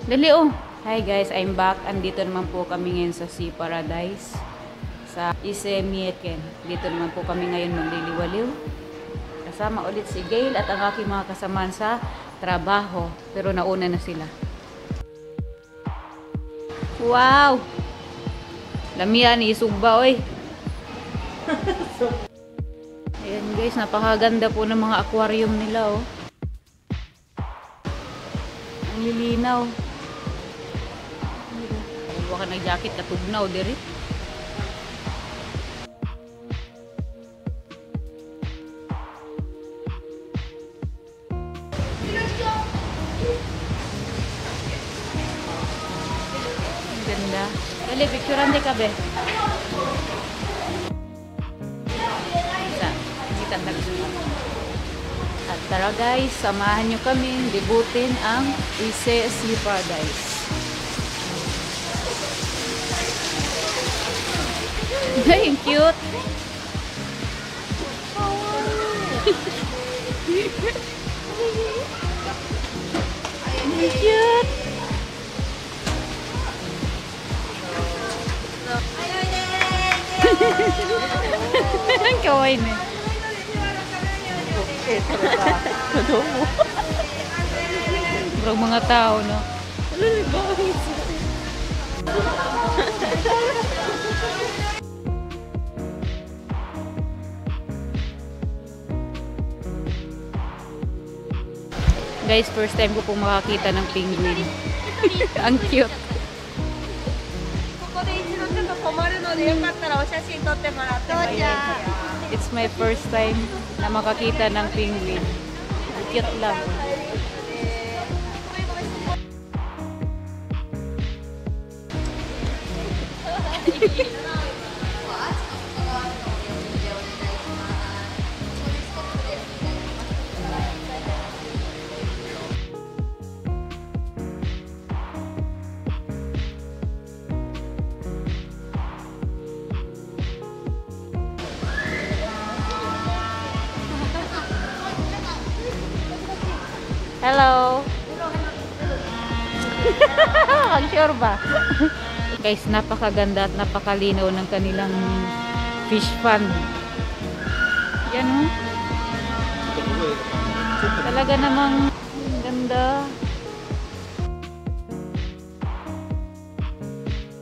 Dali oh. Hi guys, I'm back. Andito naman po kami ngayon sa Sea Paradise. Sa Isemieken. Dito naman po kami ngayon magliliwaliw. Kasama ulit si Gail at ang aking mga kasamaan sa trabaho. Pero nauna na sila. Wow! Lamian, isugba oy. Ayan guys, napakaganda po ng mga aquarium nila oh. Ang lilinaw. Huwag ka nag-jacket, katugnaw diri. Ang ganda. Dali, picturean di ka be. Isa. Kita talaga. At tara guys, samahan nyo kami debutin ang Sea Paradise. Ay, cute! Cute! Ang kawaii na. Parang mga tao, no? Guys, first time ko pong makakita ng penguin. Ang cute. It's my first time na makakita ng penguin. Ang cute lang. Hello! Ang sure ba? Guys, napakaganda at napakalinaw ng kanilang fish pond. Yan o. Talaga namang ganda.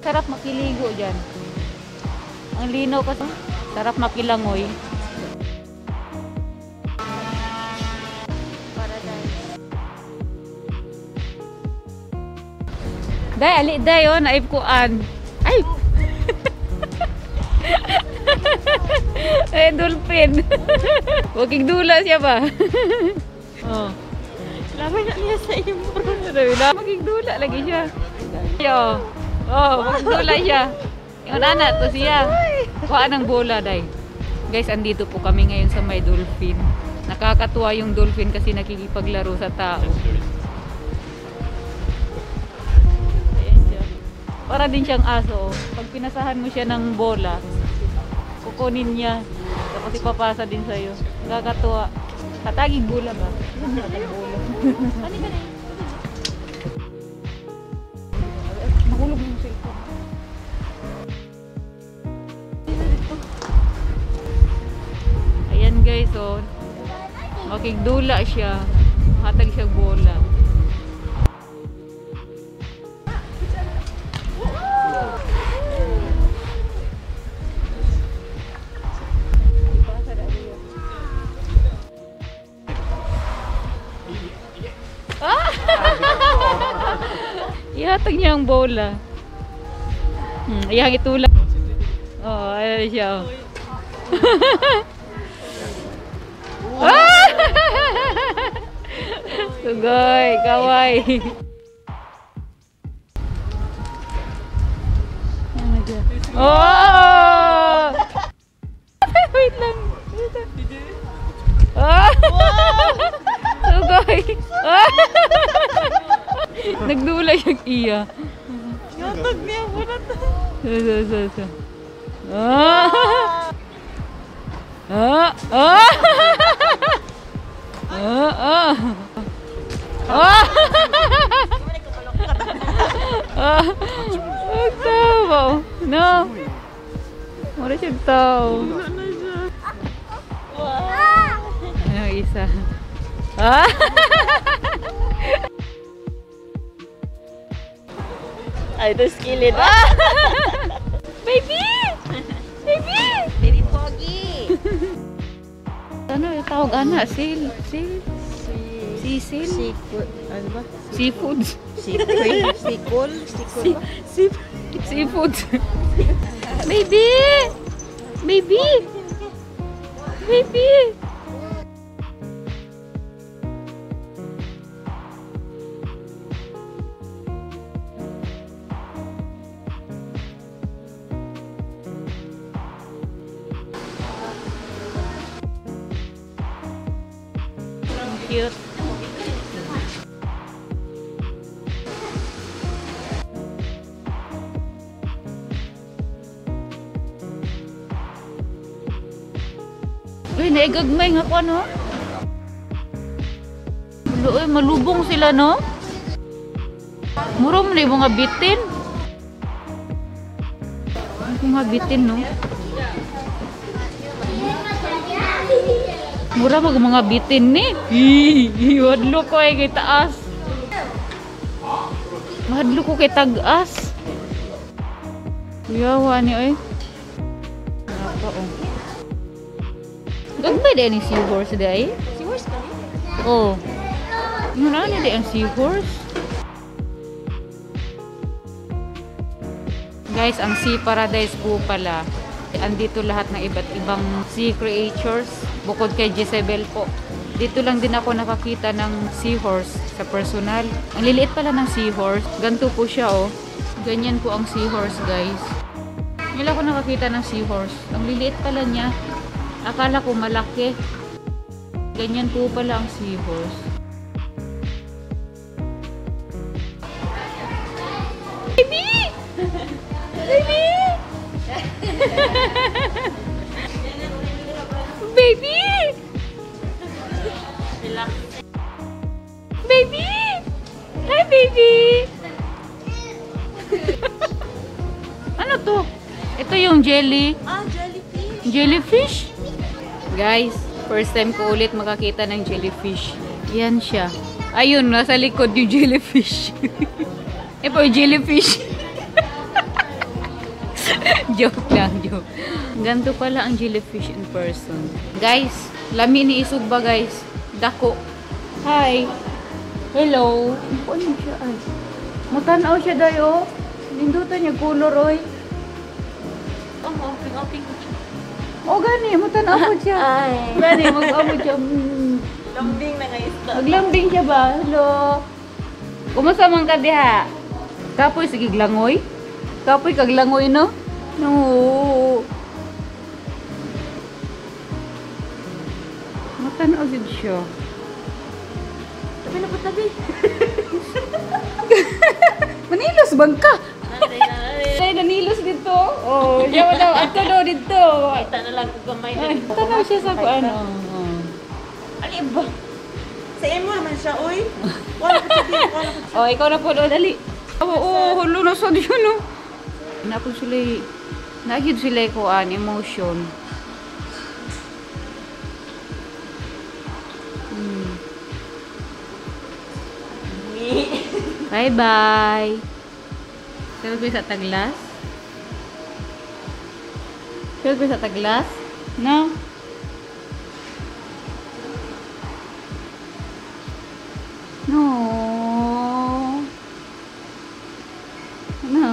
Sarap makiligo dyan. Ang linaw kasi. Sarap makilangoy. Day, ali day oh, naib kuan. Ay. Eh, dolphin. Waging dula siya ba? Oh. Lamay na niya sa imo. Waging dula lagi siya. Yo. Oh, waging dula siya. Yung anak to siya. Kuha ng bola, day. Guys, andito po kami ngayon sa may dolphin. Nakakatuwa yung dolphin kasi nakikipaglaro sa tao. Para din siyang aso. Pag pinasahan mo siya ng bola, kukunin niya. Tapos ipapasa din sa'yo. Nakakatuwa. Kataging bola ba? Kataging bola. Ano ka na yun? Mahulog yung cellphone. Ayan guys, oh. Makigdula siya. Hatag siyang bola. Ihatag niya ang bola. Iyang itulak. Oh, ayan siya. Sugay, kaway. Oh! Wait lang. Oh! Sugay. Nagdula yung iya. Yatag niya mo na to. So. Ah! Ah! Ah! Ah! Ah! Ah, tao. No. Mura siya tao. Ano isa? Ah! Ay, ito skillet. Baby! Baby! Very foggy. Ano yung tawag ana? Sil? Sisil? Seafood. Ano ba? Seafood. Seafood. Sikol. Seafood. Baby! Baby! Baby! Cute. Uy, naigagmay nga ko, no? Uy, malubong sila, no? Mura mo na yung mga bitin. Mga bitin, no? Mura mag mga bitin ni. Wadlo ko ay kay taas. Wadlo ko kay tagas. Yawa ni ay. Apa oh. Gagmay din ang seahorse day. Seahorse ka rin? Oh. Yung ano din ang seahorse. Guys, ang Sea Paradise po pala. Andito lahat ng iba't ibang sea creatures bukod kay Jezebel po. Dito lang din ako nakakita ng seahorse sa personal. Ang liliit pala ng seahorse. Ganito po siya oh. Ganyan po ang seahorse guys. Ngayon ako nakakita ng seahorse. Ang liliit pala niya. Akala ko malaki. Ganyan po pala ang seahorse. Baby! Baby! Baby! Relax. Baby! Hi, baby! Ano to? Ito yung jelly. Ah, jellyfish. Jellyfish? Guys, first time ko ulit makakita ng jellyfish. Yan siya. Ayun, nasa likod yung jellyfish. Ito yung jellyfish. Joke lang, joke. Ganito pala ang jellyfish in person. Guys, lami ni isog ba guys? Dako. Hi. Hello. Ano siya ay? Matanaw siya dayo. Lindutan niya color oy. Oh, open ko siya. O gani, matanaw ko siya. Ay. Gani, mag-amot siya. Lambing na guys. Maglambing siya ba? Hello. Kumusta man ka diha? Kapoy sige glangoy. Kapoy kag langoy no? No. Matanaw gid siya. Tabi na po tabi. Manilos bang ka? Nanay. Ay, nanilos dito. Oh, siya mo daw. Ato daw dito. Kita na lang kung gamay. Ay, tanaw siya sa ano. Ali ba? Sa emo naman siya, oy. Wala ko siya dito. Oh, ikaw na po. Dali. Oo, hulo na sa diyo, no? Napon sila, nagyod sila ko emotion. Bye-bye. Selfie sa taglas? Selfie sa taglas? No? No. No.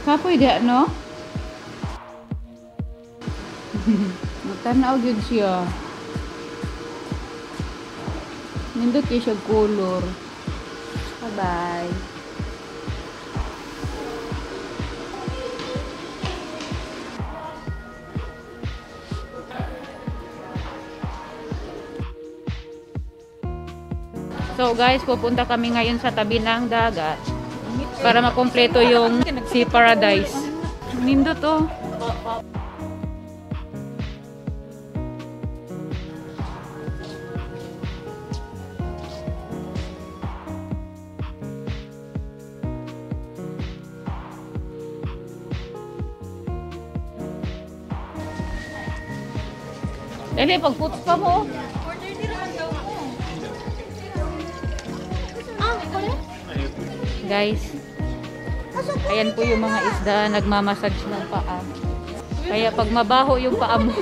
Kapoy dia, no? Matanaw gyud siya. Nindot kayo siya color. Bye-bye. So guys, pupunta kami ngayon sa tabi ng dagat para makompleto yung Sea Paradise. Nindot to. Dali, pag-puts pa mo. Order din naman daw mo. Ah, wala? Guys, ayan po yung mga isda, nagmamassage ng paa. Kaya pag mabaho yung paa mo,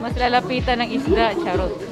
mas lalapitan ng isda, charot.